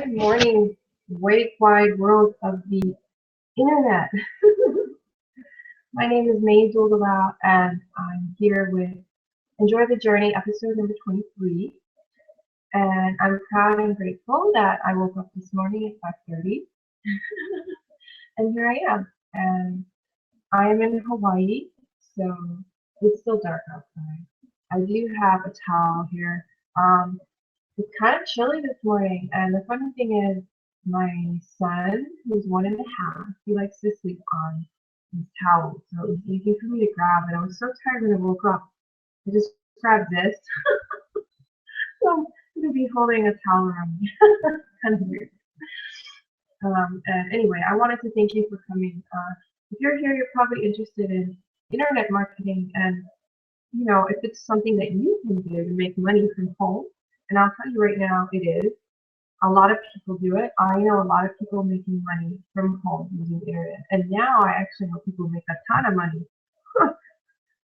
Good morning, great wide world of the internet. My name is May Dulgala, and I'm here with Enjoy the Journey, episode number 23. And I'm proud and grateful that I woke up this morning at 5:30, and here I am. And I am in Hawaii, so it's still dark outside. I do have a towel here. Um, It's kind of chilly this morning, and the funny thing is, my son, who's 1.5, he likes to sleep on his towel, so it was easy for me to grab, and I was so tired when I woke up. I just grabbed this, so I'm going to be holding a towel around me. Kind of weird. And anyway, I wanted to thank you for coming. If you're here, you're probably interested in internet marketing, and if it's something that you can do to make money from home. And I'll tell you right now, it is. A lot of people do it. I know a lot of people making money from home using the internet. And now I actually know people make a ton of money,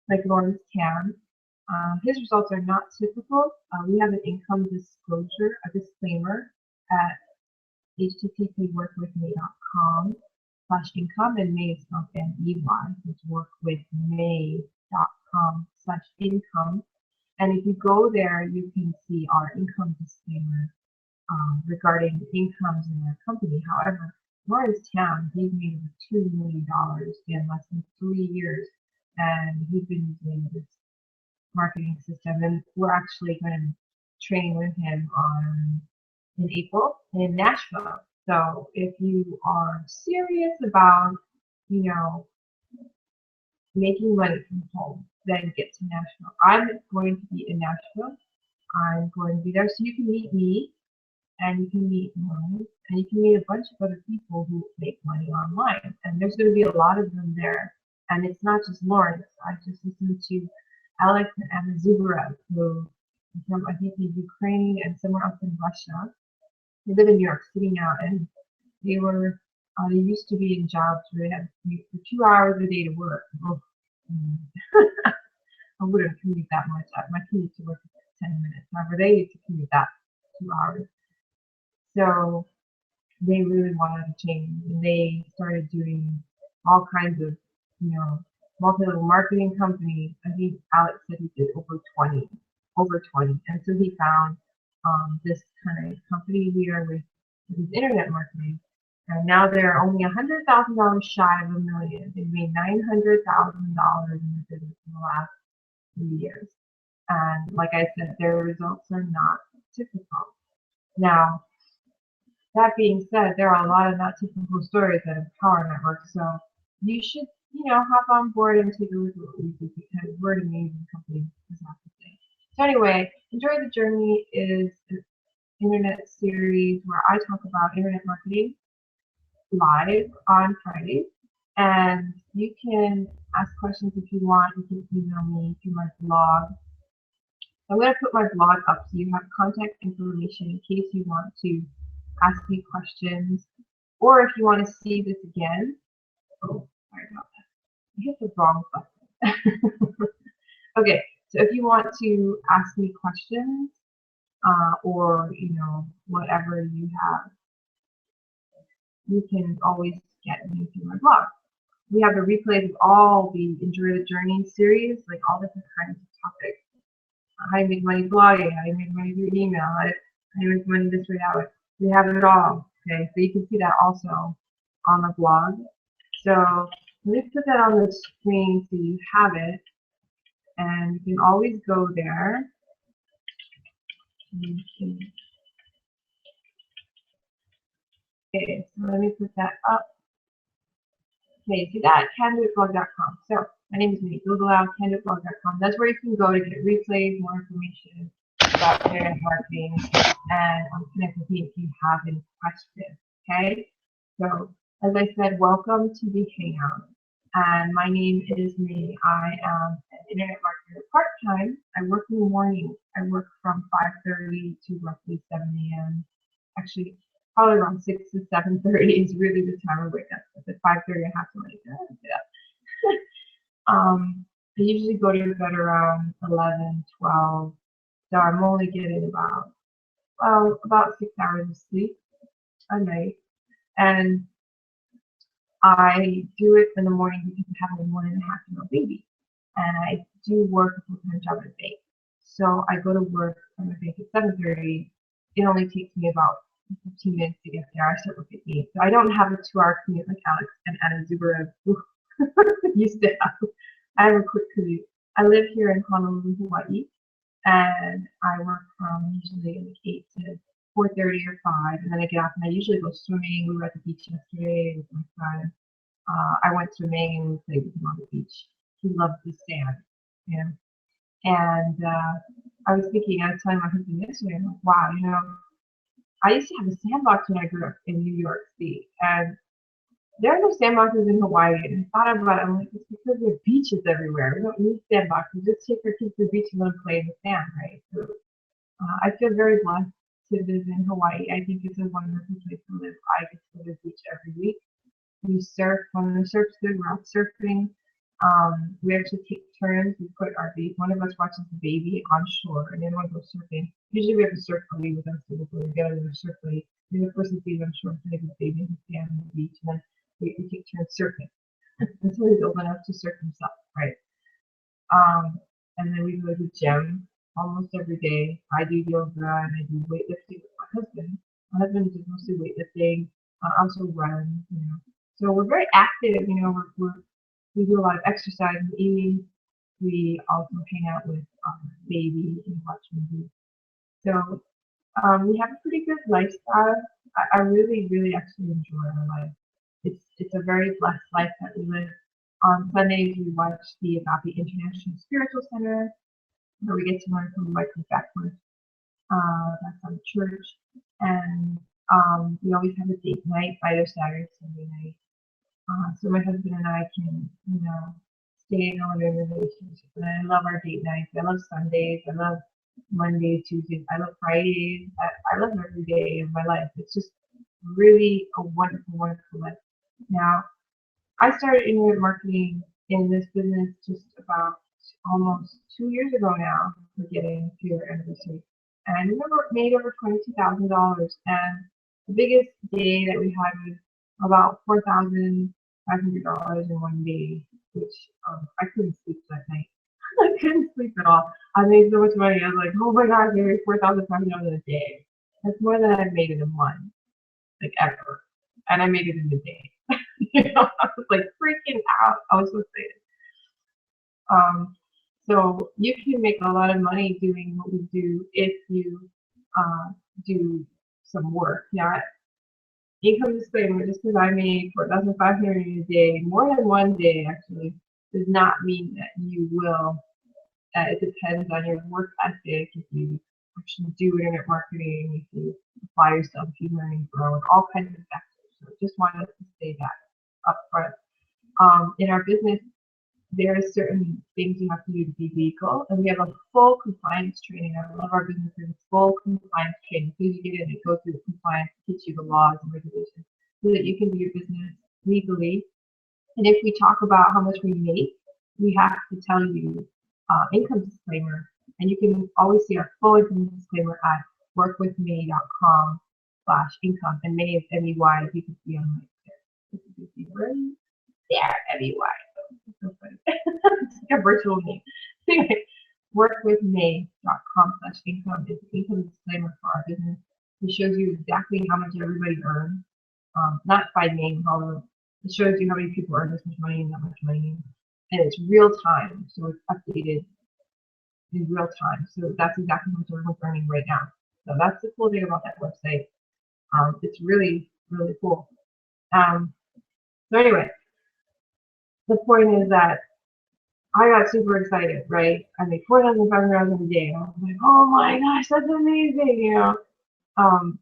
like Lawrence Tan. His results are not typical. We have an income disclosure, a disclaimer at http://workwithme.com/income, and May is spelled M-E-Y. It's workwithme.com/income. And if you go there, you can see our income disclaimer regarding incomes in our company. However, Lawrence Tan, he's made over $2 million in less than 3 years, and he's been using this marketing system. And we're actually going to train with him in April in Nashville. So if you are serious about, making money from home, then get to Nashville. I'm going to be in Nashville. I'm going to be there, so you can meet me, and you can meet Lawrence, and you can meet a bunch of other people who make money online. And there's going to be a lot of them there. And it's not just Lawrence. I just listened to Alex and Zubarev, who is from, I think, Ukraine and somewhere else in Russia. They live in New York City now, and they used to be in jobs where they had to commute for 2 hours a day to work. Oh, I wouldn't commute that much. My commute to work is like 10 minutes. However, they used to commute that 2 hours. So they really wanted to change, and they started doing all kinds of, multi-level marketing companies. I think Alex said he did over 20, and so he found this kind of company here with his internet marketing, and now they're only $100,000 shy of $1 million. They've made $900,000 in the business in the last 3 years, and like I said, their results are not typical. Now, that being said, there are a lot of not typical stories at Empower Network, so you should, hop on board and take a look at what we do, because we're an amazing company, is have to say. So anyway, Enjoy the Journey is an internet series where I talk about internet marketing live on Fridays, and you can ask questions if you want. You can email me through my blog. I'm going to put my blog up so you have contact information in case you want to ask me questions, or if you want to see this again. Oh, sorry about that. I hit the wrong button. Okay, so if you want to ask me questions, or whatever you have, you can always get me through my blog. We have the replays of all the Enjoy the Journey series, like all different kinds of topics. How to make money blogging, how to make money through email, how to make money this way, that way. We have it all. Okay, so you can see that also on the blog. So let me put that on the screen so you have it, and you can always go there. Okay, so let me put that up. Okay, see that? CanDoItBlog.com. So my name is May Dulgala, CanDoItBlog.com. That's where you can go to get replays, more information about internet marketing, and connect with me if you have any questions. Okay, so as I said, welcome to the Hangout. And my name is May. I am an internet marketer part-time. I work in the morning. I work from 5:30 to roughly 7 a.m. Actually, probably around 6 to 7:30 is really the time I wake up. At 5:30, I have to get up. I usually go to bed around 11, 12. So I'm only getting about 6 hours of sleep. a night, and I do it in the morning because I have a 1.5-year-old baby, and I do work a full-time job at a bank. So I go to work from the bank at 7:30. It only takes me about 15 minutes to get there. I start work at 8. So I don't have a 2-hour commute like Alex and Anna Zubarev used to have. I have a quick commute. I live here in Honolulu, Hawaii, and I work from usually like 8 to 4:30 or 5, and then I get off and I usually go swimming. We were at the beach yesterday with my son. I went swimming and we played with him on the beach. He loves the sand, you know. And I was thinking, I was telling my husband yesterday, I'm like, wow, I used to have a sandbox when I grew up in New York City, and there are no sandboxes in Hawaii. And I thought about it, I'm like, it's because there are beaches everywhere. We don't need sandboxes. Just take our kids to the beach and let them play in the sand, right? So I feel very blessed to live in Hawaii. I think it's a wonderful place to live. I get to the beach every week. We surf. When the surf's good, we're out surfing. We actually take turns. We put our baby, one of us watches the baby on shore, and the other one goes surfing. Usually we have a surf buddy with us, so we go to the surf buddy. And the person stays on shore, so they have the baby and stand on the beach, and then we take turns surfing until he's old enough to surf himself, right? And then we go to the gym almost every day. I do yoga and I do weightlifting with my husband. My husband does mostly weightlifting. I also run, So we're very active, we do a lot of exercise in the evening. We also hang out with baby and watch movies. So we have a pretty good lifestyle. I really, really actually enjoy our life. It's a very blessed life that we live. On Sundays, we watch the Agape International Spiritual Center, where we get to learn from Michael Beckwith. That's our church. And we always have a date night, either Saturday or Sunday night. So my husband and I can, stay in a relationship. And I love our date nights. I love Sundays. I love Mondays, Tuesdays. I love Fridays. I love every day of my life. It's just really a wonderful, wonderful life. Now, I started internet marketing in this business just about almost 2 years ago now. We're getting to your anniversary. And I remember made over $22,000. And the biggest day that we had was about $4,500 in one day, which I couldn't sleep that night. I couldn't sleep at all. I made so much money. I was like, oh my God, I made $4,500 in a day. That's more than I've made in a month, like ever. And I made it in a day. I was like freaking out. I was so excited. So you can make a lot of money doing what we do if you do some work. Now, income disclaimer, just because I made $4,500 in a day, more than one day actually, does not mean that you will. It depends on your work ethic, if you actually do internet marketing, if you apply yourself, if you learn and grow, and all kinds of factors. So just wanted to say that up front. In our business, there are certain things you have to do to be legal, and we have a full compliance training. I love our business with full compliance training. So you get in and go through the compliance, teach you the laws and regulations, so that you can do your business legally. And if we talk about how much we make, we have to tell you income disclaimer, and you can always see our full income disclaimer at workwithmay.com/income, and May is M-E-Y, if you can see on my there, M-E-Y. So funny. It's like a virtual name. Anyway, workwithmay.com/income is the income disclaimer for our business. It shows you exactly how much everybody earns, not by name, although it shows you how many people earn this much money and that much money, and it's real time, so it's updated in real time. So that's exactly how much everyone's earning right now. So that's the cool thing about that website. It's really, really cool. So anyway, the point is that I got super excited, right? I made $4,500 in a day. And I was like, oh my gosh, that's amazing, I'm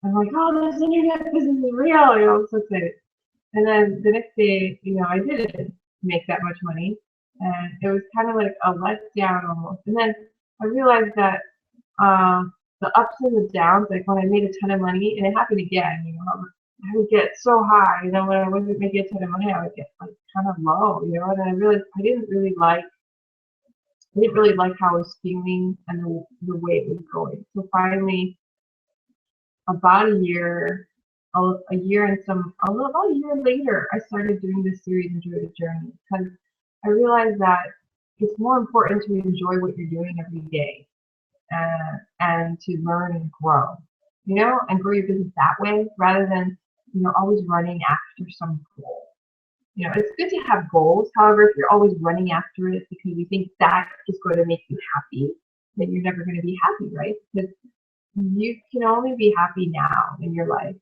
like, oh, this internet business is real, I'm so excited. And then the next day, I didn't make that much money. And it was kind of like a letdown almost. And then I realized that the ups and the downs, like when I made a ton of money, and it happened again, I would get so high, when I wasn't making a ton of money, I would get like kind of low, and I realized I didn't really like how I was feeling and the way it was going. So finally, about a year a year and about a year later, I started doing this series, Enjoy the Journey, because I realized that it's more important to enjoy what you're doing every day, and to learn and grow, and grow your business that way rather than, always running after some goal. It's good to have goals. However, if you're always running after it because you think that is going to make you happy, then you're never going to be happy, right? Because you can only be happy now in your life.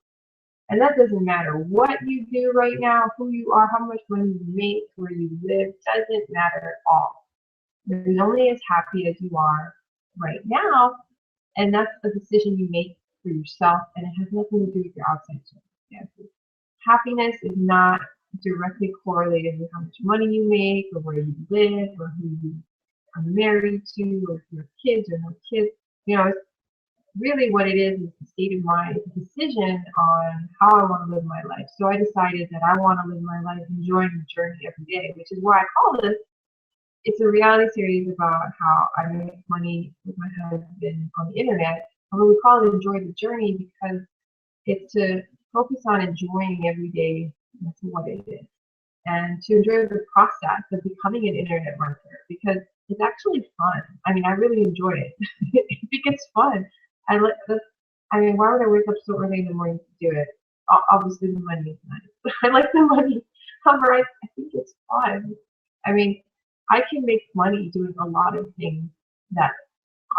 And that doesn't matter what you do right now, who you are, how much money you make, where you live, doesn't matter at all. You're only as happy as you are right now, and that's a decision you make for yourself, and it has nothing to do with your outside circumstances. Happiness is not directly correlated with how much money you make, or where you live, or who you are married to, or if you have kids or no kids. It's really what it is the state of mind, it's a decision on how I want to live my life. So I decided that I want to live my life enjoying the journey every day, which is why I call this. It's a reality series about how I make money with my husband on the internet. Although we call it Enjoy the Journey because it's to focus on enjoying every day for what it is, and to enjoy the process of becoming an internet marketer, because it's actually fun. I mean, I really enjoy it. I think it's fun. Why would I wake up so early in the morning to do it? Obviously, the money is nice. I like the money. However, I think it's fun. I mean, I can make money doing a lot of things that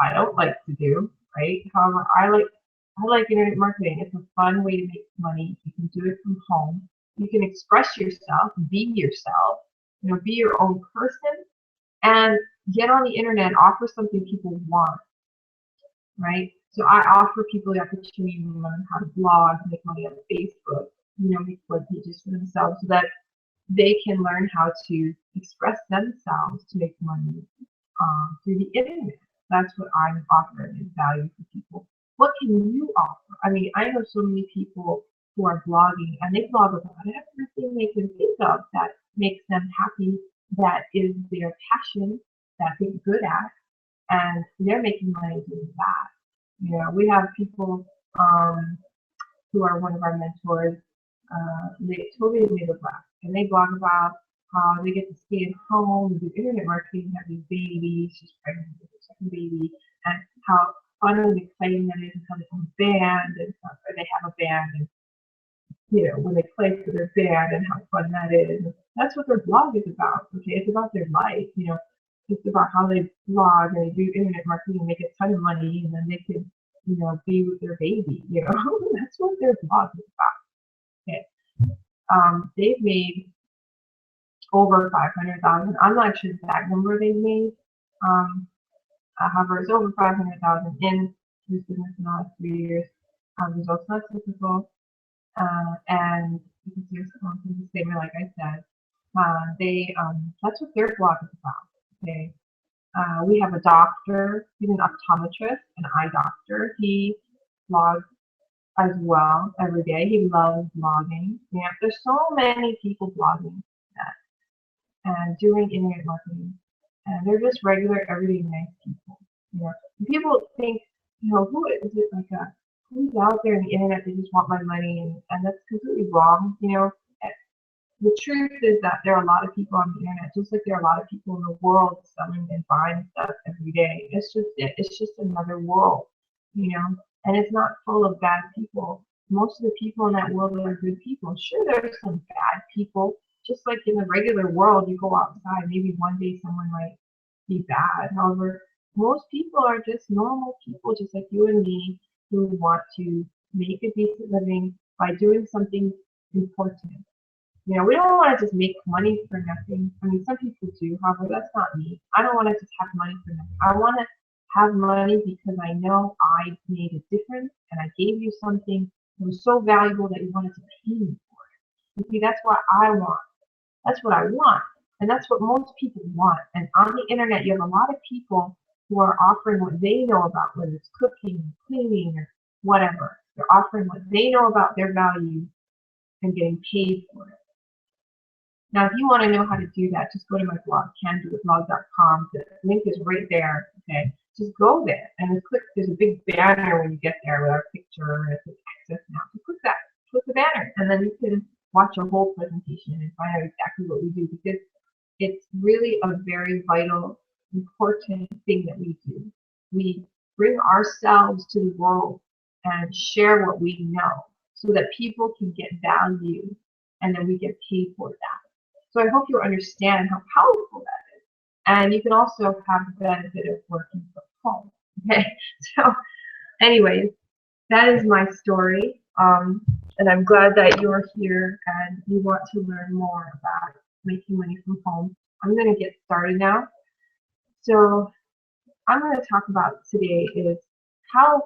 I don't like to do, right? However, I like internet marketing. It's a fun way to make money. You can do it from home. You can express yourself, be yourself, be your own person, and get on the internet and offer something people want, right? So I offer people the opportunity to learn how to blog, make money on Facebook, make web pages for themselves so that they can learn how to express themselves to make money through the internet. That's what I'm offering as value for people. What can you offer? I mean, I know so many people who are blogging, and they blog about everything they can think of that makes them happy, that is their passion, that they're good at, and they're making money doing that. We have people who are one of our mentors, they totally Middle Class, and they blog about how they get to stay at home and do internet marketing, have these babies, she's pregnant with her second baby, and how fun and exciting that is, and how they have a band and stuff, or they have a band, and when they play for their band and how fun that is. And that's what their blog is about. Okay, it's about their life. It's about how they blog and they do internet marketing and make a ton of money, and then they can, be with their baby. That's what their blog is about. Okay. They've made over 500,000. I'm not sure the exact number they made. However, it's over 500,000 in this business in the last 3 years. Results not typical. And you can see the statement, like I said. That's what their blog is about. Okay. We have a doctor. He's an optometrist, an eye doctor. He blogs as well every day. He loves blogging. Yeah, there's so many people blogging and doing internet marketing, and they're just regular, everyday, nice people. People think, who is it? Who's out there on the internet? They just want my money, and that's completely wrong. The truth is that there are a lot of people on the internet, just like there are a lot of people in the world selling and buying stuff every day. It's just another world, and it's not full of bad people. Most of the people in that world are good people. Sure, there are some bad people, just like in the regular world. You go outside, maybe one day someone might be bad. However, most people are just normal people, just like you and me, who want to make a decent living by doing something important. We don't want to just make money for nothing. I mean, some people do, however, that's not me. I don't want to just have money for nothing. I want to have money because I know I made a difference and I gave you something that was so valuable that you wanted to pay me for it. You see, that's what I want. That's what I want. And that's what most people want. And on the internet, you have a lot of people who are offering what they know about, whether it's cooking, cleaning, or whatever. They're offering what they know about their value and getting paid for it. Now, if you want to know how to do that, just go to my blog, candoitblog.com. The link is right there. Okay, just go there and click. There's a big banner when you get there with our picture and it says access now. So click the banner, and then you can watch a whole presentation and find out exactly what we do, because it's really a very vital, important thing that we do. We bring ourselves to the world and share what we know so that people can get value, and then we get paid for that. So I hope you understand how powerful that is. And you can also have the benefit of working from home. Okay, so anyways, that is my story. And I'm glad that you're here and you want to learn more about making money from home. I'm going to get started now. So I'm going to talk about today is how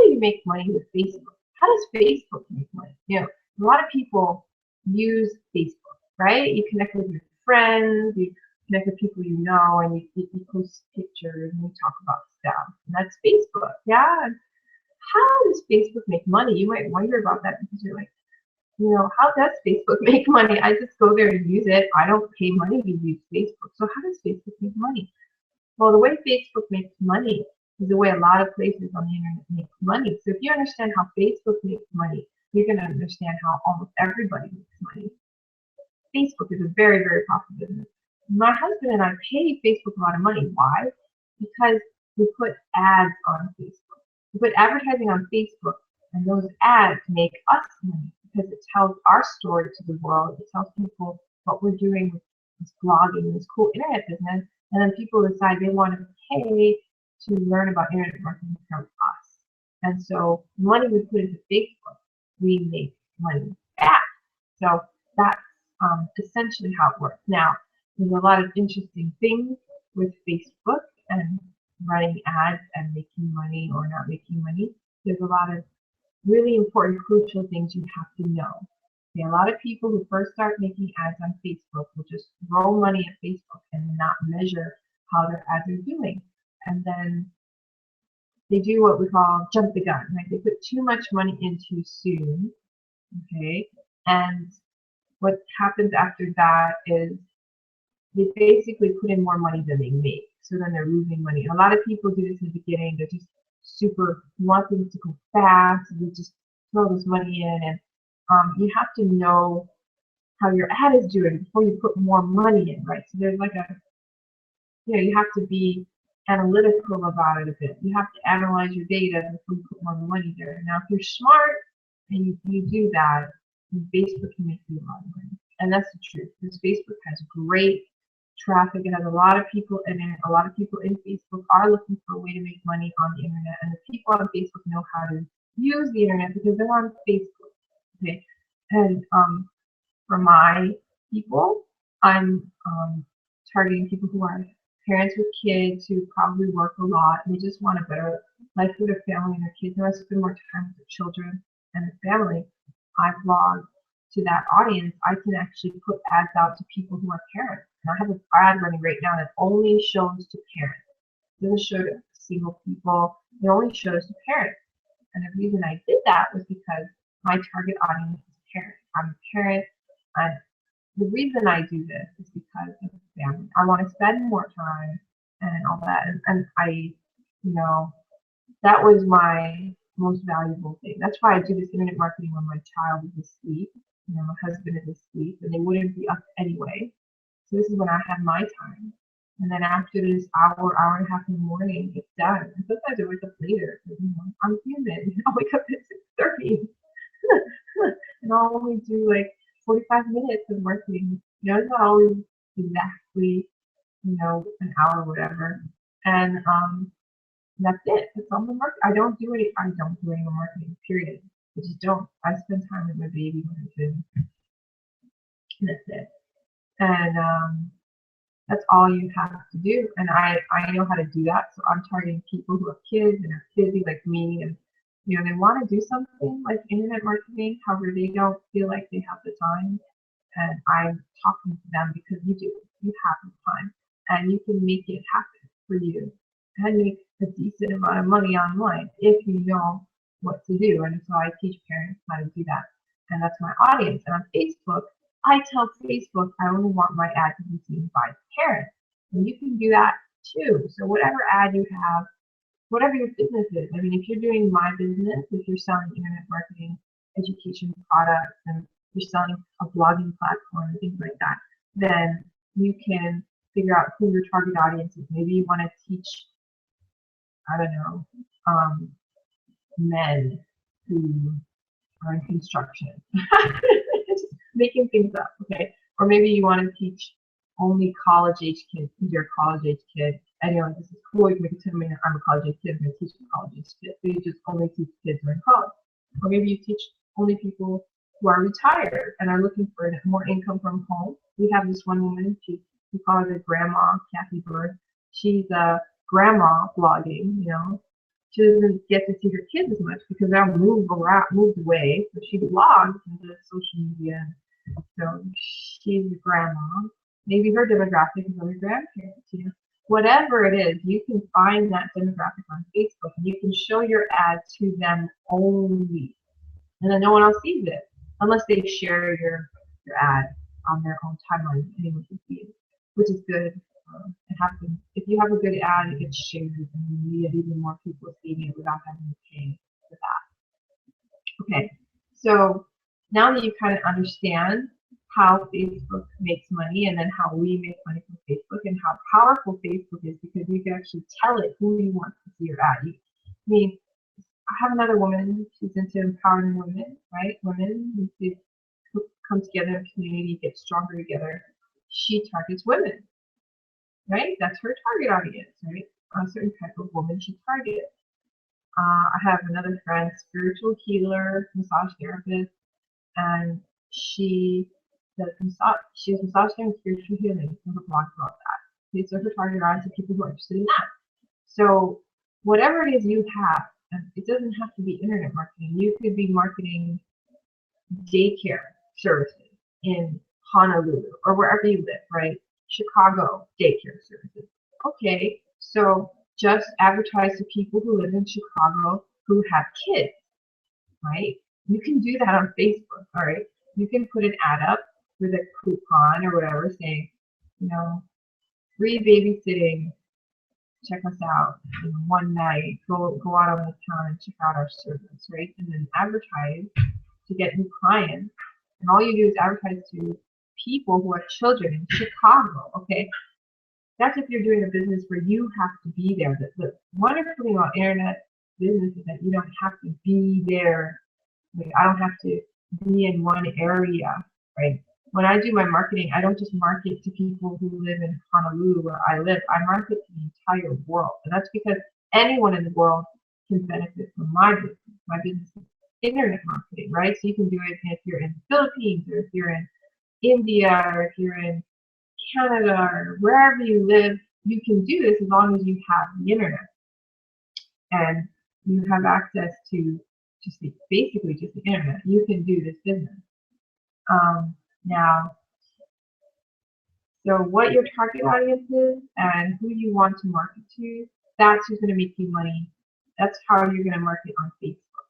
do you make money with Facebook? How does Facebook make money? You know, a lot of people use Facebook, right? You connect with your friends, you connect with people you know, and you post pictures and you talk about stuff. And that's Facebook, yeah. And how does Facebook make money? You might wonder about that because you're like, you know, how does Facebook make money? I just go there to use it. I don't pay money to use Facebook. So how does Facebook make money? Well, the way Facebook makes money is the way a lot of places on the internet make money. So if you understand how Facebook makes money, you're going to understand how almost everybody makes money. Facebook is a very, very profitable business. My husband and I pay Facebook a lot of money. Why? Because we put ads on Facebook. We put advertising on Facebook, and those ads make us money because it tells our story to the world. It tells people what we're doing with this blogging, this cool internet business, and then people decide they want to pay to learn about internet marketing from us. And so money we put into Facebook, we make money back. So that's essentially how it works. Now, there's a lot of interesting things with Facebook and running ads and making money or not making money. There's a lot of really important, crucial things you have to know. Okay, a lot of people who first start making ads on Facebook will just throw money at Facebook and not measure how their ads are doing. And then they do what we call jump the gun, right? They put too much money in too soon, okay? And what happens after that is they basically put in more money than they make. So then they're losing money. And a lot of people do this in the beginning. They're just super want things to go fast, and they just throw this money in. And you have to know how your ad is doing before you put more money in, right? So there's like a, you know, you have to be analytical about it a bit. You have to analyze your data before you put more money there. Now, if you're smart and you do that, Facebook can make you a lot of money. And that's the truth, because Facebook has great traffic. It has a lot of people in it. A lot of people in Facebook are looking for a way to make money on the internet. And the people on Facebook know how to use the internet because they're on Facebook. Okay. And for my people, I'm targeting people who are parents with kids who probably work a lot and they just want a better life for their family and their kids. They want to spend more time with their children and their family. I blog to that audience. I can actually put ads out to people who are parents. And I have an ad running right now that only shows to parents. It doesn't show to single people. It only shows to parents. And the reason I did that was because my target audience is parents. I'm a parent, and the reason I do this is because of the family. I want to spend more time and all that. And I, you know, that was my most valuable thing. That's why I do this internet marketing when my child is asleep, you know, my husband is asleep, and they wouldn't be up anyway. So this is when I have my time. And then after this hour and a half in the morning, it's done. And sometimes I wake up later. You know, I'm human. I'll wake up at 6:30. And I'll only do like 45 minutes of marketing. You know, it's not always exactly, you know, an hour or whatever. And that's it. It's all the market. I don't do any more marketing, period. I just don't. I spend time with my baby when I'm in. And that's it. And that's all you have to do. And I know how to do that. So I'm targeting people who have kids and are busy like me, and you know, they want to do something like internet marketing, however they don't feel like they have the time. And I'm talking to them because you do. You have the time, and you can make it happen for you and make a decent amount of money online if you know what to do. And so I teach parents how to do that. And that's my audience. And on Facebook, I tell Facebook I only want my ad to be seen by parents. And you can do that too. So whatever ad you have, whatever your business is. I mean, if you're doing my business, if you're selling internet marketing education products and you're selling a blogging platform and things like that, then you can figure out who your target audience is. Maybe you want to teach, I don't know, men who are in construction. Just making things up, okay? Or maybe you want to teach only college-age kids because you're a college-age kid. And you're like, this is cool. You can make a $10 million, I'm a college-age kid. I'm going to teach college-age kids. So you just only teach kids who are in college. Or maybe you teach only people who are retired and are looking for more income from home. We have this one woman, we call her the grandma, Kathy Bird. She's a grandma blogging, you know. She doesn't get to see her kids as much because they're moved away. So she blogs into social media. So she's a grandma. Maybe her demographic is other grandparents, you know. Whatever it is, you can find that demographic on Facebook and you can show your ad to them only. And then no one else sees it unless they share your ad on their own timeline. Anyone can see it, which is good. It happens. If you have a good ad, it gets shared and you get even more people seeing it without having to pay for that. Okay, so now that you kind of understand how Facebook makes money and then how we make money from Facebook and how powerful Facebook is because you can actually tell it who you want to see your ad. I mean, I have another woman, she's into empowering women, right? Women who come together in a community, get stronger together. She targets women, right? That's her target audience, right? A certain type of woman she targets. I have another friend, spiritual healer, massage therapist, and she does massage. She has massage and spiritual healing. There's a blog about that. Okay, so her target audience are people who are interested in that. So whatever it is you have, and it doesn't have to be internet marketing. You could be marketing daycare services in Honolulu or wherever you live, right? Chicago daycare services. Okay, so just advertise to people who live in Chicago who have kids, right? You can do that on Facebook, all right? You can put an ad up with a coupon or whatever saying, you know, free babysitting, check us out, you know, one night, go out on the town and check out our service, right? And then advertise to get new clients. And all you do is advertise to people who have children in Chicago, okay? That's if you're doing a business where you have to be there. The wonderful thing about internet business is that you don't have to be there. Like, I don't have to be in one area, right? When I do my marketing, I don't just market to people who live in Honolulu where I live. I market to the entire world. And that's because anyone in the world can benefit from my business. My business is internet marketing, right? So you can do it if you're in the Philippines or if you're in India or if you're in Canada or wherever you live, you can do this as long as you have the internet. And you have access to basically just the internet. You can do this business. Now, so what your target audience is and who you want to market to, that's who's going to make you money. That's how you're going to market on Facebook.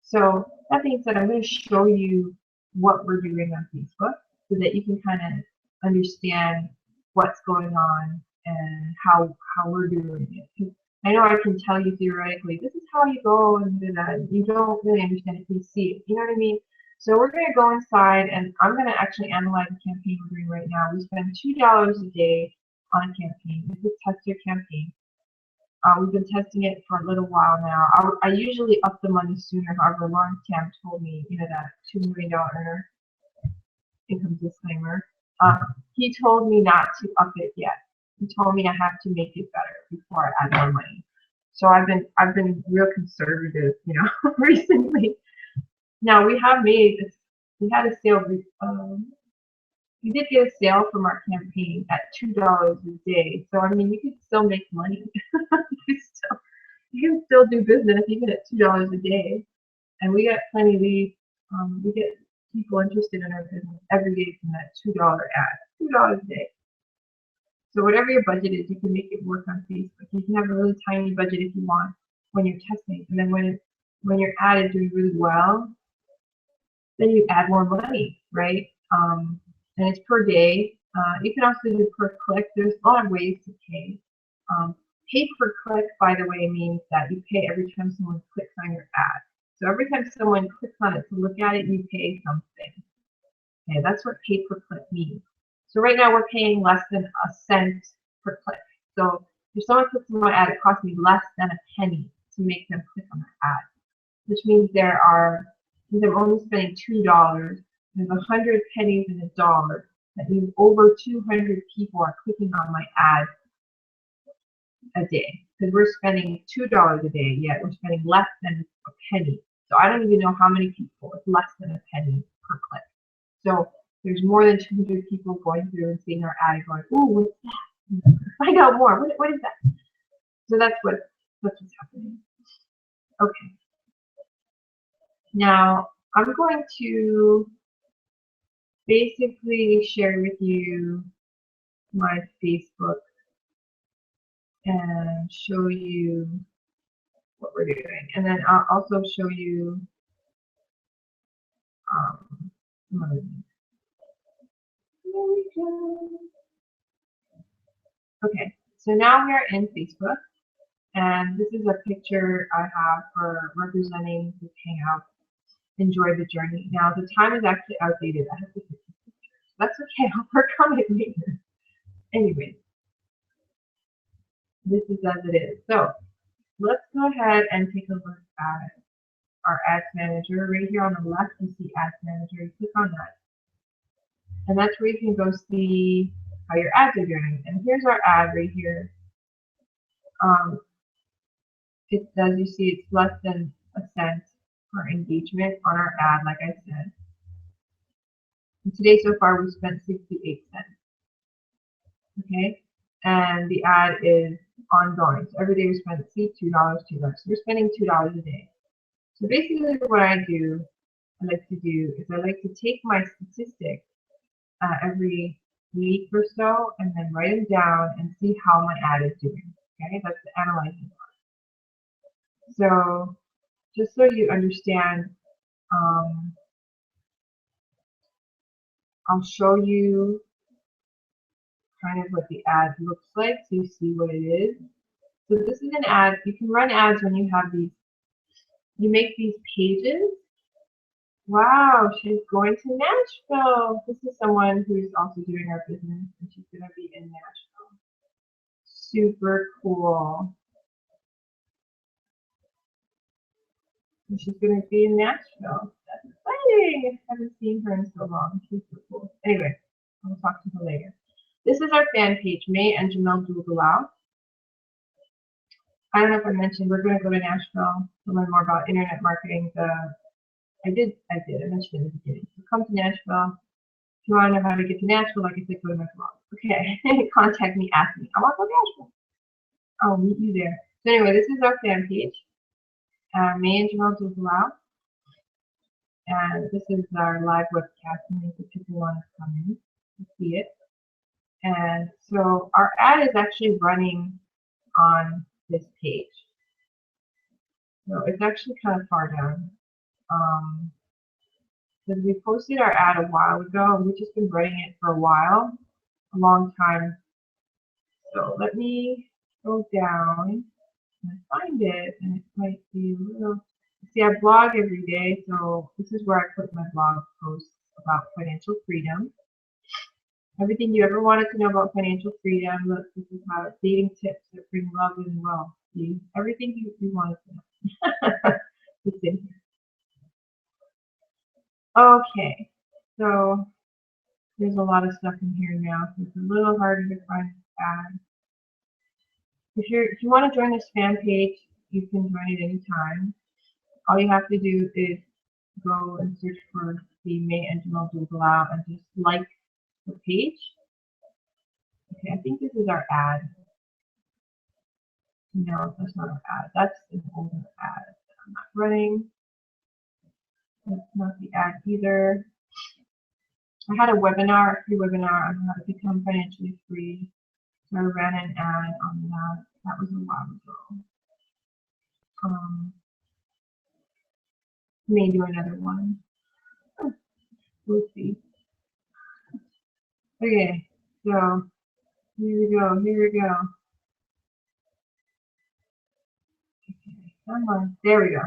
So that being said, I'm going to show you what we're doing on Facebook so that you can kind of understand what's going on and how we're doing it. I know I can tell you theoretically, this is how you go and do that. You don't really understand it until you see it. You know what I mean? So we're going to go inside and I'm going to actually analyze the campaign we're doing right now. We spend $2 a day on a campaign. This is test your campaign. We've been testing it for a little while now. I usually up the money sooner. However, Lawrence Tam told me, you know, that $2 million earner, income disclaimer, he told me not to up it yet. He told me I have to make it better before I add more money. So I've been real conservative, you know, recently. Now we had a sale. We did get a sale from our campaign at $2 a day. So I mean, you can still make money. You can still do business even at $2 a day, and we get plenty of leads. We get people interested in our business every day from that $2 ad, $2 a day. So whatever your budget is, you can make it work on Facebook. You can have a really tiny budget if you want when you're testing, and then when your ad is doing really well, then you add more money, right? And it's per day. You can also do per click. There's a lot of ways to pay. Pay per click, by the way, means that you pay every time someone clicks on your ad. So every time someone clicks on it to look at it, you pay something. Okay, that's what pay per click means. So right now we're paying less than a cent per click. So if someone clicks on my ad, it costs me less than a penny to make them click on that ad, which means since I'm only spending $2, there's 100 pennies in a dollar. That means over 200 people are clicking on my ad a day, because we're spending $2 a day, yet we're spending less than a penny. So I don't even know how many people. It's less than a penny per click. So there's more than 200 people going through and seeing our ad and going, "Ooh, what's that? Find out more. What is that?" So that's what's happening. Okay. Now I'm going to basically share with you my Facebook and show you what we're doing, and then I'll also show you some other things. There we go. Okay, so now we are in Facebook, and this is a picture I have for representing this hangout. Enjoy the journey. Now the time is actually outdated. I have to fix this picture. That's okay. I'll work on it later. Anyway, this is as it is. So let's go ahead and take a look at our Ads Manager. Right here on the left, you see Ads Manager. You click on that, and that's where you can go see how your ads are doing. And here's our ad right here. As you see, it's less than a cent per engagement on our ad, like I said. And today so far we spent 68 cents. Okay, and the ad is ongoing. So every day we spend $2, $2. So we're spending $2 a day. So basically what I like to do is I like to take my statistics every week or so and then write them down and see how my ad is doing. Okay, that's the analyzing part. So just so you understand, I'll show you kind of what the ad looks like so you see what it is. So this is an ad. You can run ads when you have these, you make these pages. Wow, she's going to Nashville. This is someone who's also doing our business, and she's going to be in Nashville. Super cool. And she's going to be in Nashville. That's exciting. I haven't seen her in so long. She's so cool. Anyway, I'll talk to her later. This is our fan page, May and Jamel Dugalau. I don't know if I mentioned, we're going to go to Nashville to learn more about internet marketing. I did. I mentioned it in the beginning. So come to Nashville. If you want to know how to get to Nashville, like I said, go to my blog. Okay, contact me, ask me. I want to go to Nashville. I'll meet you there. So anyway, this is our fan page. May and Jamel Dugalau. And this is our live webcast, and if people want to come in to see it. And so our ad is actually running on this page. So it's actually kind of far down. Because we posted our ad a while ago, and we've just been running it for a while, a long time. So let me go down and find it, and it might be a little. See, I blog every day, so this is where I put my blog posts about financial freedom. Everything you ever wanted to know about financial freedom. Look, this is how dating tips that bring love and wealth. See, everything you wanted to know. It's in here. Okay, so there's a lot of stuff in here now, so it's a little harder to find ads. If you want to join this fan page, you can join it anytime. All you have to do is go and search for the May and Jamel Dugalau and just like the page. Okay, I think this is our ad. No, that's not our ad. That's an older ad that I'm not running. That's not the ad either. I had a webinar, a free webinar on how to become financially free. So I ran an ad on that. That was a while ago. May do another one. We'll see. Okay, so here we go. Here we go. Okay, come on. There we go.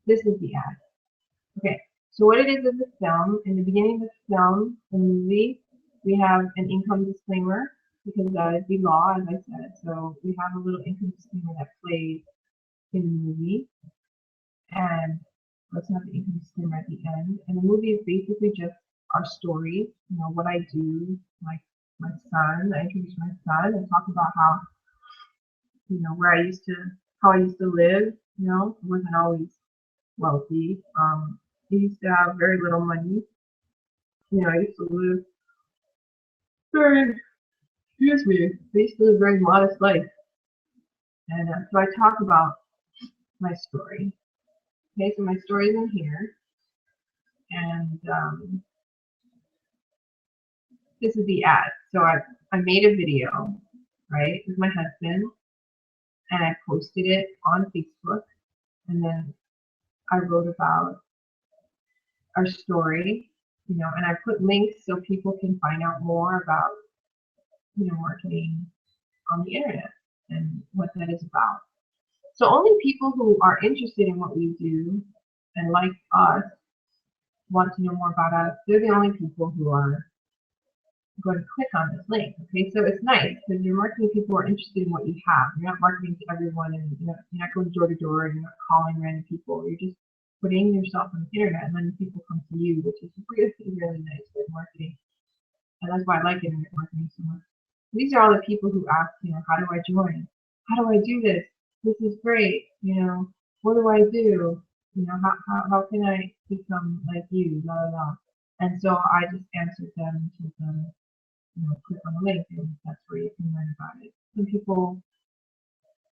This is the ad. Okay, so what it is a film. In the beginning of the film, the movie, we have an income disclaimer because that is the law, as I said. So we have a little income disclaimer that plays in the movie, and let's have the income disclaimer at the end. And the movie is basically just our story, you know, what I do, like my son. I introduce my son and talk about how, you know, how I used to live. You know, I wasn't always wealthy. I used to have very little money. You know, I used to live very, excuse me, I used to live a very modest life. And so I talk about my story. Okay, so my story is in here. And this is the ad. So I made a video, right, with my husband, and I posted it on Facebook. And then I wrote about our story, you know, and I put links so people can find out more about, you know, marketing on the internet and what that is about. So only people who are interested in what we do and like us, want to know more about us, they're the only people who are going to click on this link. Okay, so it's nice because you're marketing people who are interested in what you have. You're not marketing to everyone, and you're not going door to door, and you're not calling random people. You're just putting yourself on the internet, and then people come to you, which is really, really nice with marketing. And that's why I like internet marketing so much. These are all the people who ask, you know, how do I join? How do I do this? This is great. You know, what do I do? You know, how can I become like you? Blah, blah, blah. And so I just answered them and told them, you know, click on the link, and that's where you can learn about it. Some people,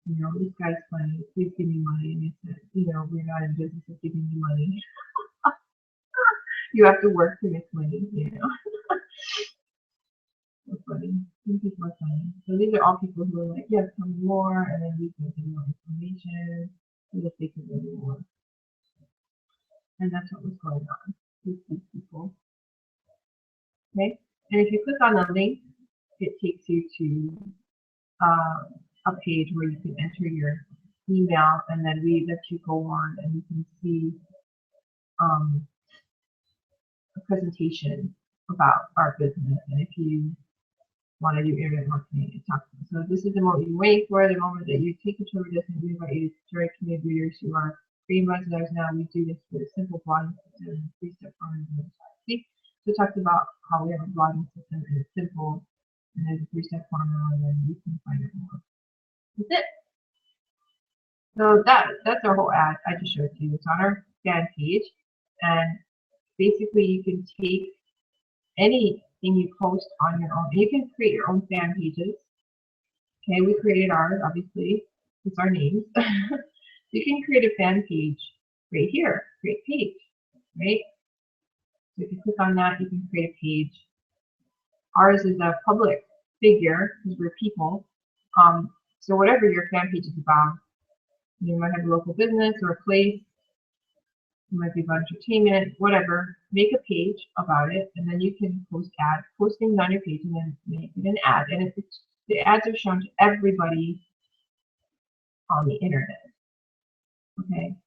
you know, this guy's funny, please give me money. And they said, you know, we're not in business of giving you money. You have to work to make money, you know. That's funny. Some people are funny. So these are all people who are like, yes, tell me more, and then we can give more information so that they can learn more. And that's what was going on with these people. Okay? And if you click on the link, it takes you to a page where you can enter your email, and then we let you go on and you can see a presentation about our business. And if you want to do internet marketing and talk to them. So this is the moment you wait for, the moment that you take control of this, and we invite you to join community readers who are free ambassadors now. We do this with a simple blogging system, 3-step format. See, so it talks about how we have a blogging system and it's simple, and there's a 3-step formula, and then you can find out more. That's it. So that's our whole ad. I just showed it to you. It's on our fan page, and basically you can take anything you post on your own. You can create your own fan pages. Okay, we created ours, obviously. It's our names. You can create a fan page right here. Create page, right? So if you click on that, you can create a page. Ours is a public figure because we're people. So whatever your fan page is about, you might have a local business or a place. You might be about entertainment, whatever. Make a page about it, and then you can post things on your page, and then make it an ad. And the ads are shown to everybody on the internet. Okay,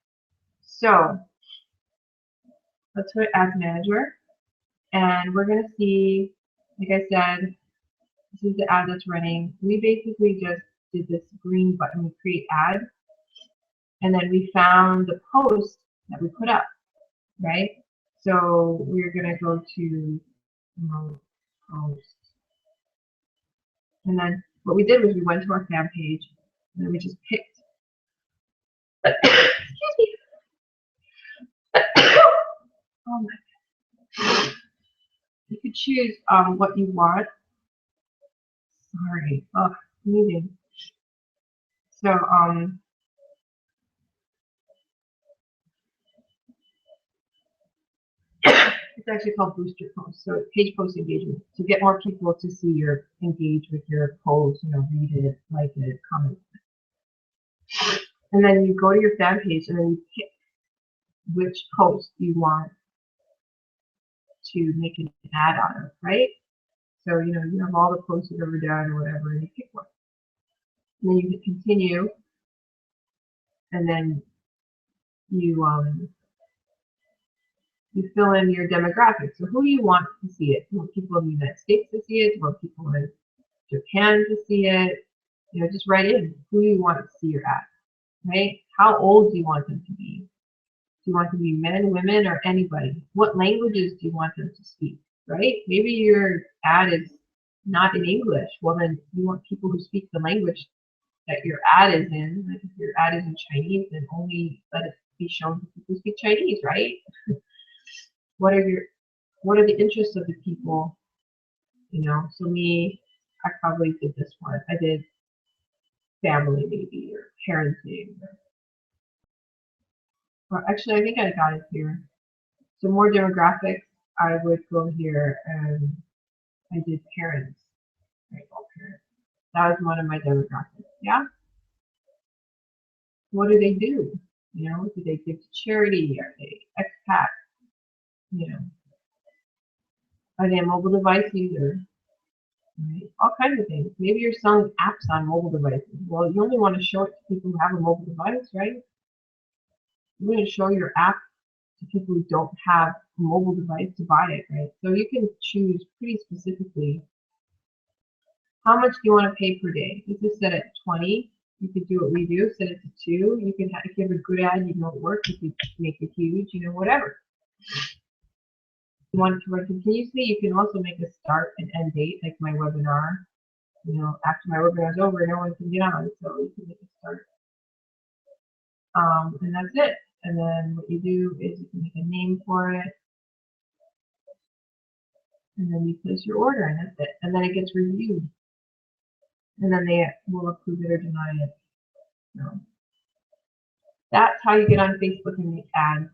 so let's go to Ads Manager, and we're going to see, like I said, this is the ad that's running. We basically just did this green button, create ad, and then we found the post that we put up, right? So we're going to go to post. And then what we did was we went to our fan page, and then we just picked. Excuse me. Oh my God. You could choose what you want. Sorry. Oh, sneezing. So it's actually called Booster Post. So page post engagement, to get more people to see your engage with your post, you know, read it, like it, comment. And then you go to your fan page, and then you pick which post you want to make an ad out of, right? So, you know, you have all the posts you've ever done or whatever, and you pick one. And then you hit continue, and then you fill in your demographics. So who do you want to see it? Do you want people in the United States to see it? Do you want people in Japan to see it? Just write in who you want to see your ad, right? How old do you want them to be? Do you want them to be men, women, or anybody? What languages do you want them to speak, right? Maybe your ad is not in English. Well, then you want people who speak the language that your ad is in. Like if your ad is in Chinese, then only let it be shown to people who speak Chinese, right? What are the interests of the people? So me, I probably did this one. I did family maybe or parenting. Or actually, I think I got it here. So more demographics, I would go here and I did parents. Right, all parents. That was one of my demographics. Yeah. What do they do? Do they give to charity? Are they expat? Are they a mobile device user? Right? All kinds of things. Maybe you're selling apps on mobile devices. Well, you only want to show it to people who have a mobile device, right? You're going to show your app to people who don't have a mobile device to buy it, right? So you can choose pretty specifically how much do you want to pay per day. You can set it at 20. You could do what we do, set it to 2. You can, if you have a good ad, you know it works. You could make it huge, whatever. You want it to run continuously. You can also make a start and end date, like my webinar. After my webinar is over, no one can get on, so you can make a start. And that's it. And then what you do is you can make a name for it, and then you place your order, and that's it. And then it gets reviewed, and then they will approve it or deny it. So that's how you get on Facebook and make ads.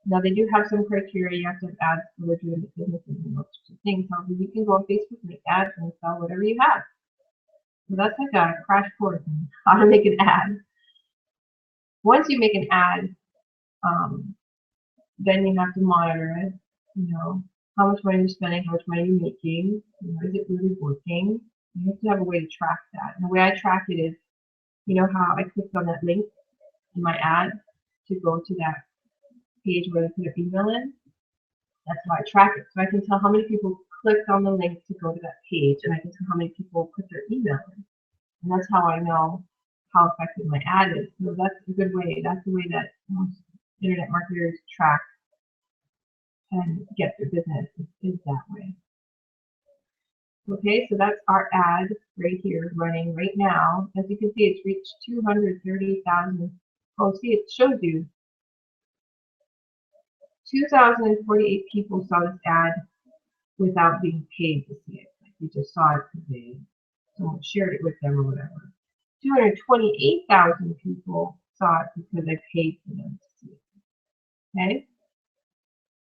Now they do have some criteria. You have to have ads for legitimate businesses and those sorts of things. However, you can go on Facebook, make ads, and sell whatever you have. So that's like a crash course on how to make an ad. Once you make an ad, then you have to monitor it. How much money you're spending, how much money you're making. Is it really working? You have to have a way to track that. And the way I track it is, how I clicked on that link in my ad to go to that page where they put their email in. That's how I track it. So I can tell how many people clicked on the link to go to that page, and I can tell how many people put their email in. And that's how I know how effective my ad is. So that's a good way. That's the way that most internet marketers track and get their business is that way. Okay, so that's our ad right here running right now. As you can see, it's reached 230,000. Oh, see, it shows you 2,048 people saw this ad without being paid to see it. Like you just saw it because someone shared it with them or whatever. 228,000 people saw it because I paid for them to see it. Okay?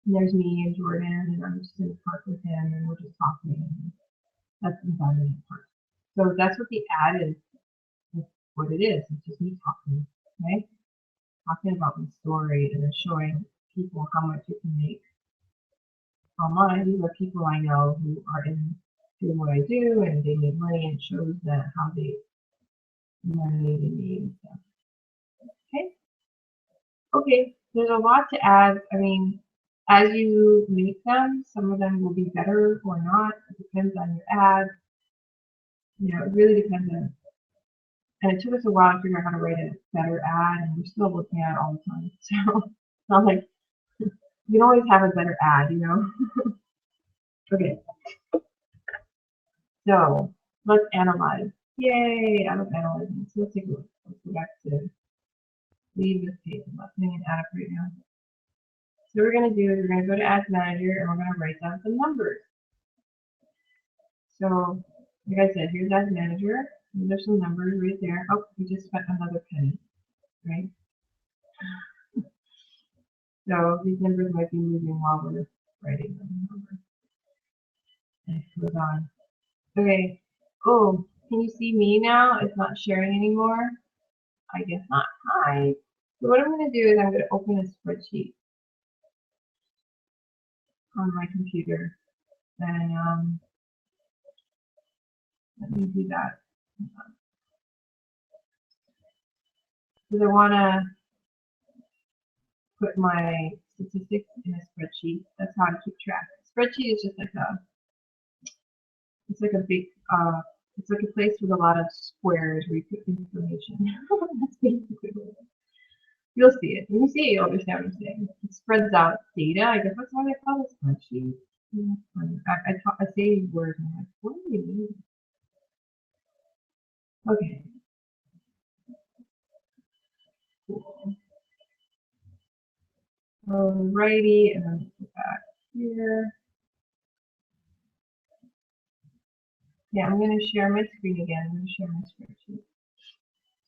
And there's me and Jordan, and I'm just in the park with him, and we're just talking. And that's the environment part. So that's what the ad is. That's what it is. It's just me talking. Okay? Talking about my story and then showing people how much you can make online. These are people I know who are doing what I do, and they make money, and it shows that how they money they made and stuff. Okay. Okay. There's a lot to add. I mean, as you make them, some of them will be better or not. It depends on your ad. It really depends on. And it took us a while to figure out how to write a better ad, and we're still looking at it all the time. So it's not like you can always have a better ad, Okay. So let's analyze. Yay! I love analyzing. So let's take a look. Let's go back to leave this page. I'm not putting an ad up right now. So what we're going to do is we're going to go to Ads Manager and we're going to write down some numbers. So, like I said, here's Ads Manager. There's some numbers right there. Oh, we just spent another penny, right? So these numbers might be moving while we're writing them. And it goes on. Okay. Oh, can you see me now? It's not sharing anymore. I guess not. Hi. So what I'm going to do is I'm going to open a spreadsheet on my computer. And let me do that. Because I want to put my statistics in a spreadsheet. That's how I keep track. Spreadsheet is just like it's like a big, it's like a place with a lot of squares where you put information. That's basically what it is. You'll see it. When you see it, you'll understand what I'm saying. It spreads out data. I guess that's why they call it spreadsheet. I say these words and I'm like, what do you mean? Okay. Cool. Alrighty, and then go back here. Yeah, I'm going to share my screen again. I'm going to share my spreadsheet.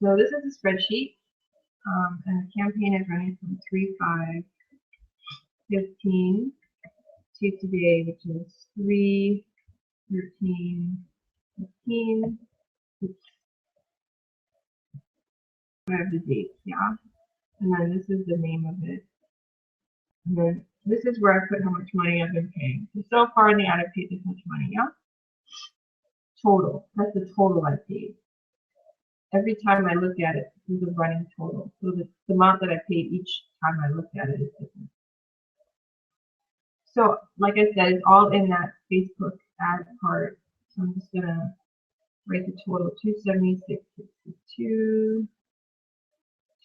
So this is a spreadsheet, and the campaign is running from 3/5/15 to today, which is 3/13/15. I have the dates, yeah. And then this is the name of it. And then this is where I put how much money I've been paying. So far in the ad, I've paid this much money, yeah? Total. That's the total I paid. Every time I look at it, this is a running total. So the amount that I paid each time I look at it is different. So, like I said, it's all in that Facebook ad part. So I'm just going to write the total, 276.62,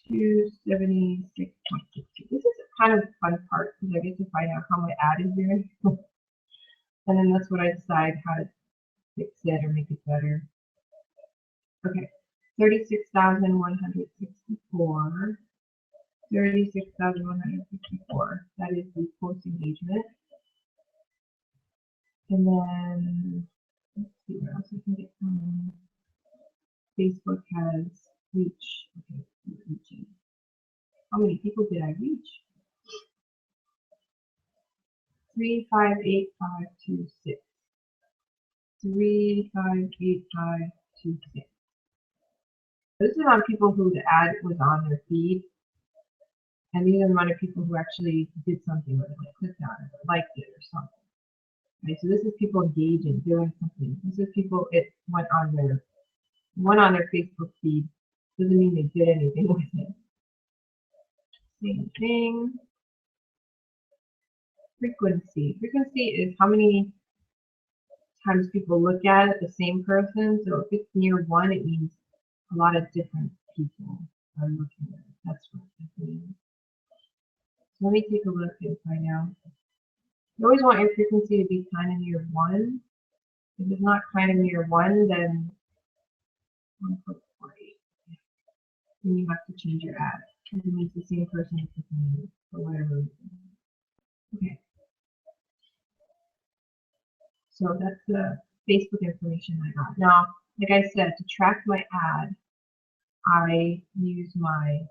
276.62. This is kind of the fun part because I get to find out how my ad is doing. And then that's what I decide how to fix it or make it better. Okay, 36,164. 36,164. That is the post engagement. And then let's see what else I can get from Facebook has reach. Okay, reaching. How many people did I reach? 358,526. 358,526. This is the amount of people who the ad was on their feed, and these are the amount of people who actually did something with it, like clicked on it, or liked it, or something. Okay, so this is people engaging, doing something. This is people it went on their Facebook feed. Doesn't mean they did anything with it. Same thing. Frequency. Frequency is how many times people look at it, the same person. So if it's near 1, it means a lot of different people are looking at it. That's what it means. So let me take a look and find out. You always want your frequency to be kind of near 1. If it's not kind of near 1, then 1.48. Then you have to change your ad because it means the same person is looking at it for whatever reason. Okay. So that's the Facebook information I got. Now, like I said, to track my ad, I use my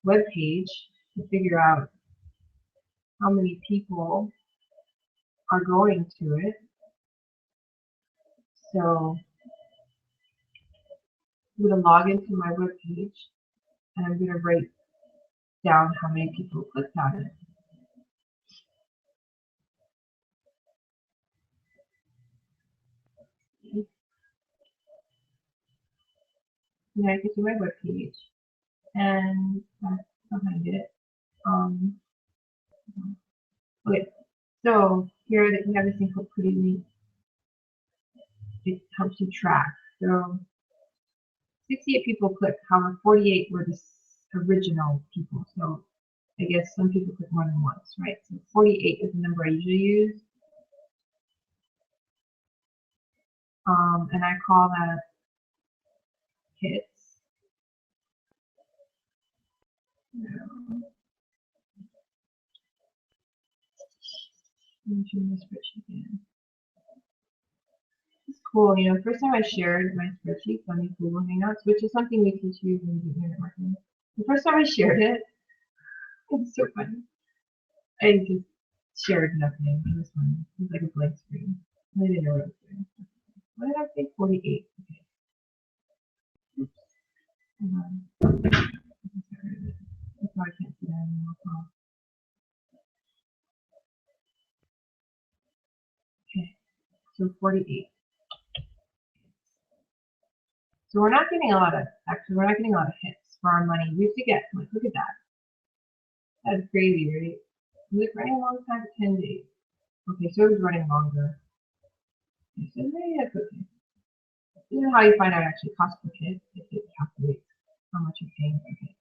web page to figure out how many people are going to it. So I'm going to log into my web page and I'm going to write down how many people clicked on it. And I get to my web page and that's behind it. Okay, so here that we have this thing called Pretty Link. It helps you track. So 68 people clicked, however 48 were the original people. So I guess some people click more than once, right? So 48 is the number I usually use. And I call that hits. Let me show my spreadsheet again. It's cool, you know, first time I shared my spreadsheet on these Google Hangouts, which is something we teach you when you do internet marketing. The first time I shared it, it's so funny. I just shared nothing. It was funny. It was like a blank screen. I didn't know what I was doing. What did I say? 48. Okay. Oops. Hold on. I probably can't see that anymore. Oh. Okay. So 48. So we're not getting a lot of, actually, we're not getting a lot of hits for our money. We used to get, like, look at that. That's crazy, right? It was running a long time, 10 days. Okay, so it was running longer. I said, hey, that's okay. This is how you find out actually cost per hit if you calculate how much you're paying per hit.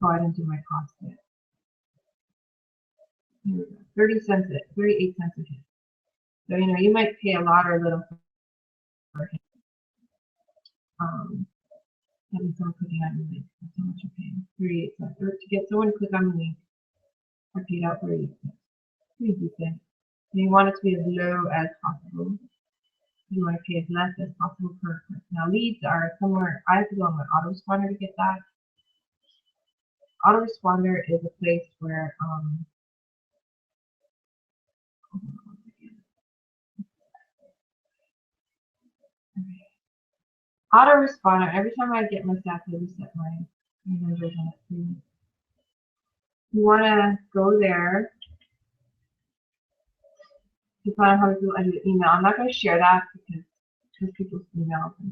Oh, I didn't do my cost yet. Here we go. 30 cents a 38 cents a hit. So you might pay a lot or a little per hit. Having someone clicking on your link. That's how much you're paying. 38 cents. Or to get someone to click on the link, I paid out 38 cents. Pretty decent. And you want it to be as low as possible. You want to pay as less as possible per click. Now leads are somewhere, I have to go on my autoresponder to get that. Autoresponder is a place where, autoresponder, every time I get my stats, I reset my numbers on it too. You want to go there to find out how people edit email. I'm not going to share that because people's emails. I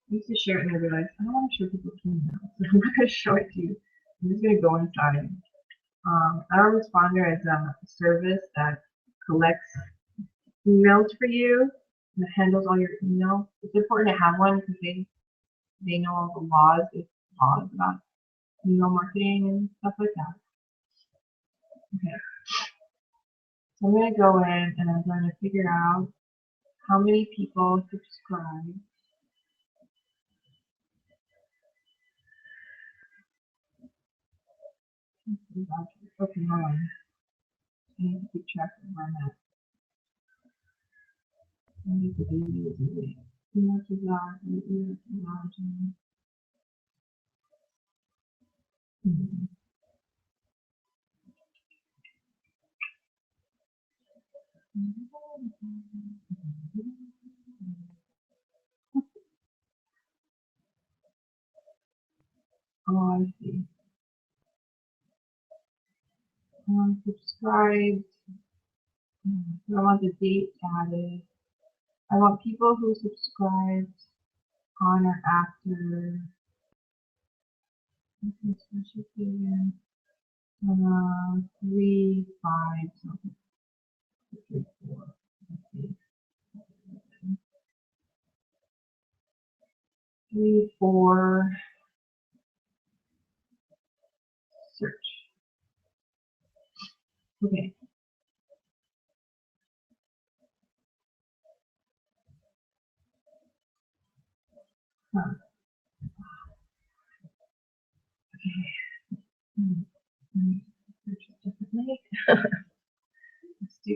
used to share it and I realized I don't want to show people's emails, so I'm not going to show it to you. I'm just going to go inside. Autoresponder is a service that collects emails for you and handles all your emails. It's important to have one because they know all the laws. There's laws about email marketing and stuff like that. Okay. So I'm going to go in and I'm going to figure out how many people subscribe. Okay, hold on. I need to keep track of where I'm at. I need to do this. Oh, I see. Subscribed. So I want the date added. I want people who subscribed on or after. 3, 5, something. 3, 4. Let's see. 3, 4. Search. Okay. Huh. Okay. Search differently. Let's do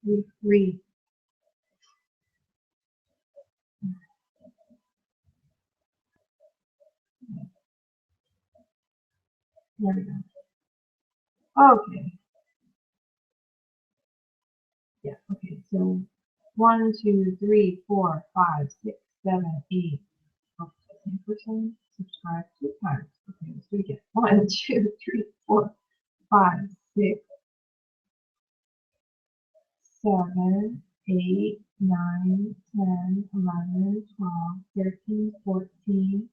3, 3. There we go. Okay. Yeah, okay, so 1, 2, 3, 4, 5, 6, 7, 8. Oh, the same person subscribed 2 times. Okay, let's do it again. 1, 2, 3, 4, 5, 6, 7, 8, 9, 10, 11, 12, 13, 14,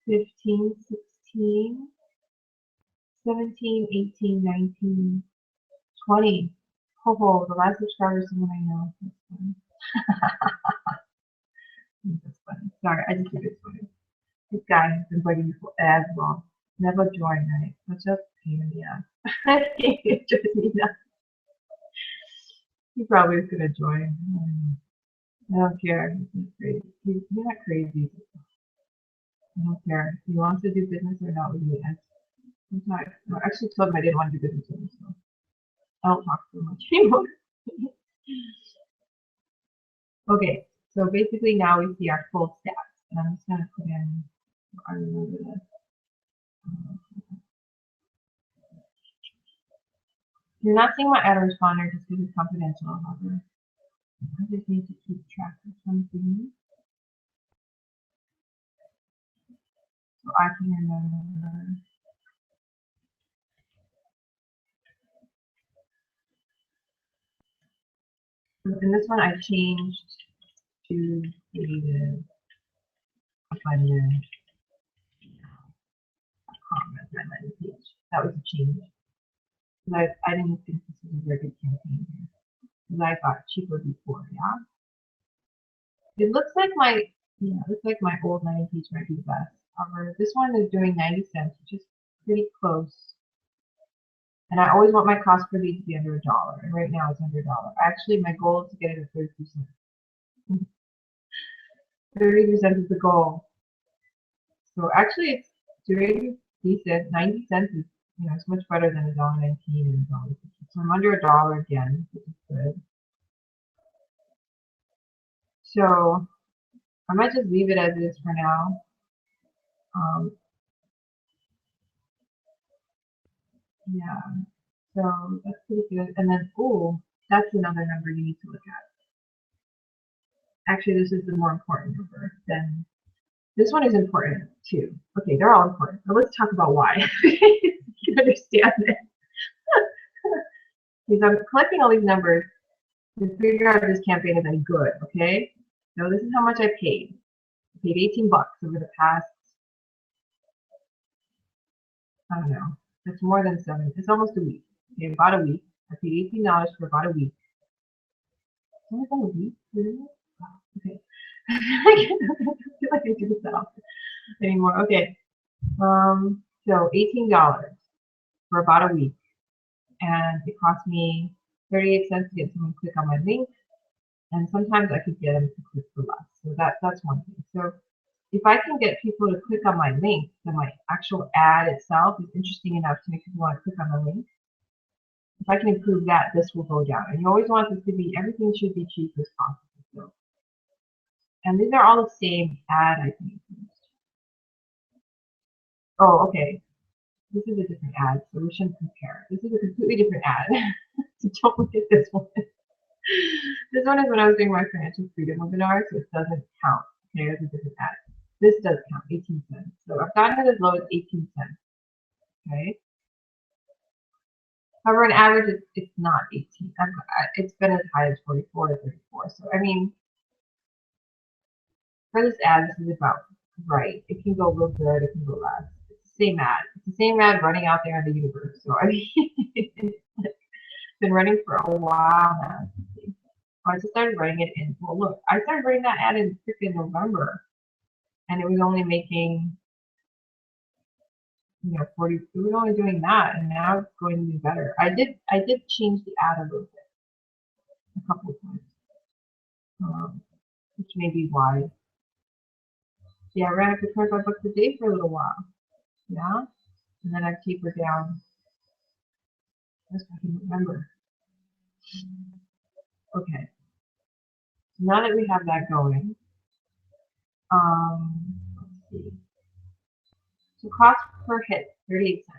15, 16, 17, 18, 19, 20. Oh, the last subscriber is someone I know. That's funny. Sorry, I just think it's funny. This guy has been bugging me for as long. Never join, right? Such a pain in the ass. It's just me nuts. He probably is gonna join. I don't care. He's crazy. He's not crazy. I don't care. If he wants to do business or not with me, I'm not. I actually told him I didn't want to do business with him, so I don't talk so much anymore. Okay, so basically now we see our full stats, and I'm just gonna put in. I remember this. You're not seeing my autoresponder just because it's confidential, however. I just need to keep track of something so I can remember. So in this one, I changed to creative abundance as my landing page. That was a change. I didn't think this was a very good campaign here. Because I thought cheaper before, yeah? It looks like my old landing page might be the best. However, this one is doing 90 cents, which is pretty close. And I always want my cost per lead to be under $1, and right now it's under $1. Actually, my goal is to get it at 30%. 30% is the goal. So actually, it's doing decent. 90 cents is, it's much better than $1.19 and $1.50. So I'm under $1 again, which is good. So I might just leave it as it is for now. Yeah, so that's pretty good. And then, oh, that's another number you need to look at. Actually, this is the more important number. Then this one is important too. Okay, they're all important. But let's talk about why. You can understand it. Because I'm collecting all these numbers to figure out if this campaign is any good. Okay, so this is how much I paid. I paid 18 bucks over the past, I don't know, it's more than 7. It's almost a week. Okay, about a week. I paid $18 for about a week. It's only about a week, really? Wow, okay. I feel like I do this often anymore. Okay. So $18 for about a week. And it cost me 38 cents to get someone to click on my link. And sometimes I could get them to click for less. So that's one thing. So if I can get people to click on my link, then my actual ad itself is interesting enough to make people want to click on the link. If I can improve that, this will go down. And you always want this to be, everything should be cheap as possible. So, and these are all the same ad, I think. Oh, okay. This is a different ad, so we shouldn't compare. This is a completely different ad. So don't look at this one. This one is when I was doing my financial freedom webinar, so it doesn't count. Okay, it's a different ad. This does count, 18 cents. So I've gotten it as low as 18 cents. Okay. However, on average, it's not 18. It's been as high as 44 or 34. So I mean, for this ad, this is about right. It can go real good. It can go less. It's the same ad. It's the same ad running out there in the universe. So I mean, it's been running for a while now. I just started writing it in. Well, look, I started writing that ad in freaking November, and it was only making, 40. It was only doing that, and now it's going to be better. I did change the ad a little bit, a couple of times, which may be why. Yeah, I ran it for 25 bucks a day for a little while. Yeah, and then I tapered down. That's back in November. Okay. So now that we have that going, let's see. So cost per hit, 38 cents.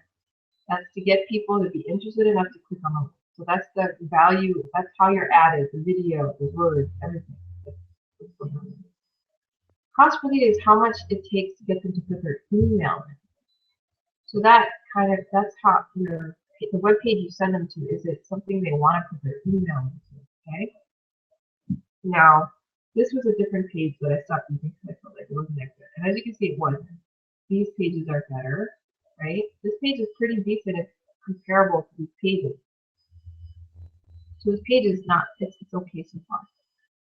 That's to get people to be interested enough to click on the link. So that's the value, that's how your ad is, the video, the words, everything. Cost per lead is how much it takes to get them to put their email in. So that's how the web page you send them to, is it something they want to put their email into, okay? Now, this was a different page that I stopped using because I felt like it wasn't that good. And as you can see, it wasn't. These pages are better, right? This page is pretty decent. It's comparable to these pages. So this page is not, it's okay so far.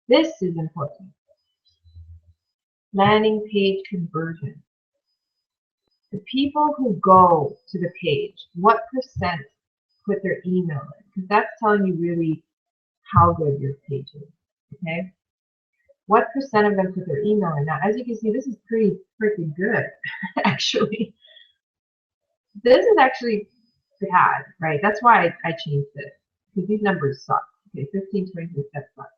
This is important. Landing page conversion. The people who go to the page, what percent put their email in? Because that's telling you really how good your page is, okay? What percent of them put their email in? Now, as you can see, this is pretty freaking good, actually. This is actually bad, right? That's why I changed it, because these numbers suck. Okay, 15, 26, that sucks.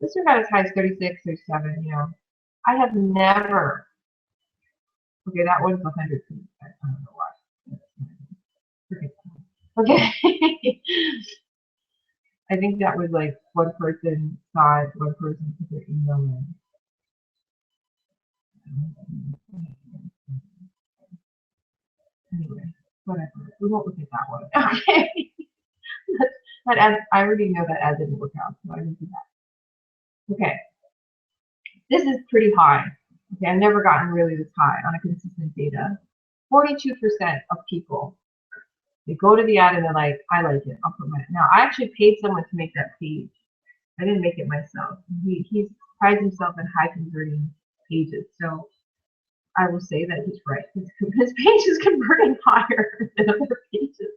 This one got as high as 36, 37, I have never, okay, that was 100, I don't know why. Okay. I think that was like one person saw it, one person put their email in. Anyway, whatever. We won't look at that one. Okay. That ad, I already know that ad didn't work out, so I didn't do that. Okay. This is pretty high. Okay, I've never gotten really this high on a consistent data. 42% of people, they go to the ad and they're like, I like it, I'll put my, now I actually paid someone to make that page. I didn't make it myself. He prides himself in high converting pages. So I will say that he's right. His page is converting higher than other pages.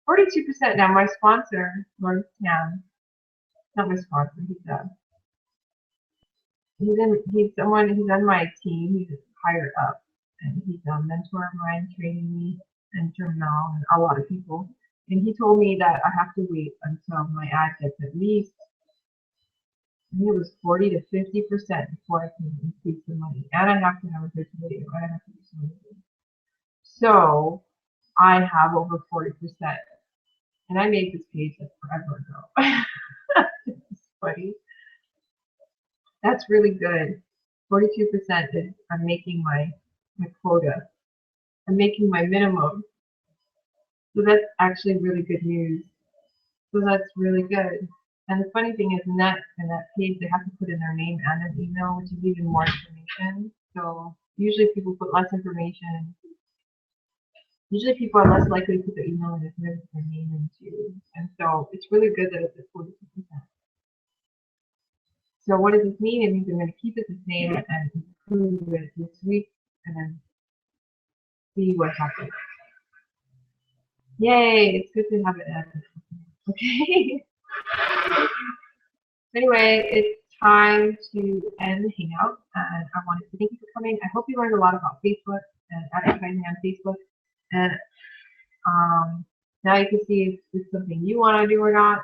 42%. Now my sponsor, Lawrence Tan, not my sponsor, he's on my team, he's higher up, and he's a mentor of mine, training me and Terminal and a lot of people. And he told me that I have to wait until my ad gets at least, I think it was 40 to 50% before I can increase the money. And I have to have a good video. I have to do something. So I have over 40%. And I made this page like forever ago. It's funny. That's really good. 42% is, I'm making my quota. I'm making my minimum. So that's actually really good news. So that's really good. And the funny thing is, in that page, they have to put in their name and an email, which is even more information. So usually people put less information. Usually people are less likely to put their email in if they put their name into. And so it's really good that it's at 42%. So what does this mean? It means I'm going to keep it the same and improve it this week and then see what happens. Yay! It's good to have it as okay. Anyway, it's time to end the hangout, and I wanted to thank you for coming. I hope you learned a lot about Facebook and advertising on Facebook, and now you can see if it's something you want to do or not.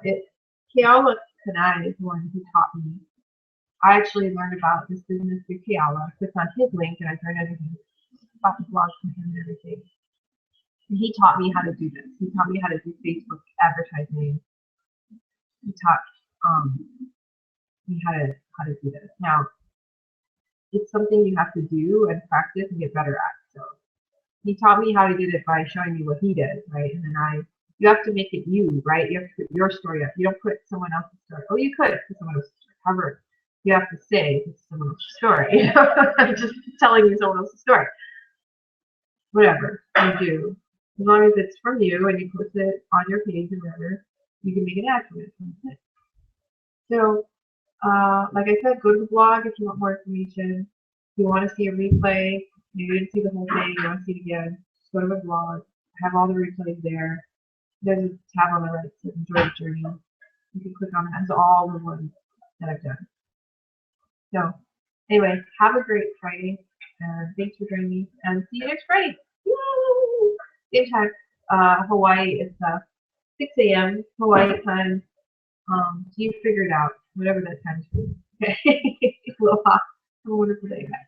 Keala Kanai is the one who taught me. I actually learned about this business through Keala. I clicked on his link and I learned everything about the blog from him and everything. And he taught me how to do this. He taught me how to do Facebook advertising. He taught me how to do this. Now, it's something you have to do and practice and get better at. So he taught me how to do it by showing me what he did, right? And then you have to make it you, right? You have to put your story up. You don't put someone else's story. Oh, you could put someone else's story. However, you have to say it's someone else's story. I'm just telling you someone else's story. Whatever you do, as long as it's from you and you post it on your page or whatever, you can make an ad from it. So, like I said, go to the blog if you want more information. If you want to see a replay, you didn't see the whole thing, you want to see it again, just go to my blog. I have all the replays there. There's a tab on the right that says Enjoy the Journey. You can click on it. That's all the ones that I've done. So, anyway, have a great Friday, and thanks for joining me, and see you next Friday. Yay! Same time, Hawaii, it's 6 a.m. Hawaii time. So you figure it out, whatever that time is. Okay. Aloha. Have a wonderful day. Bye.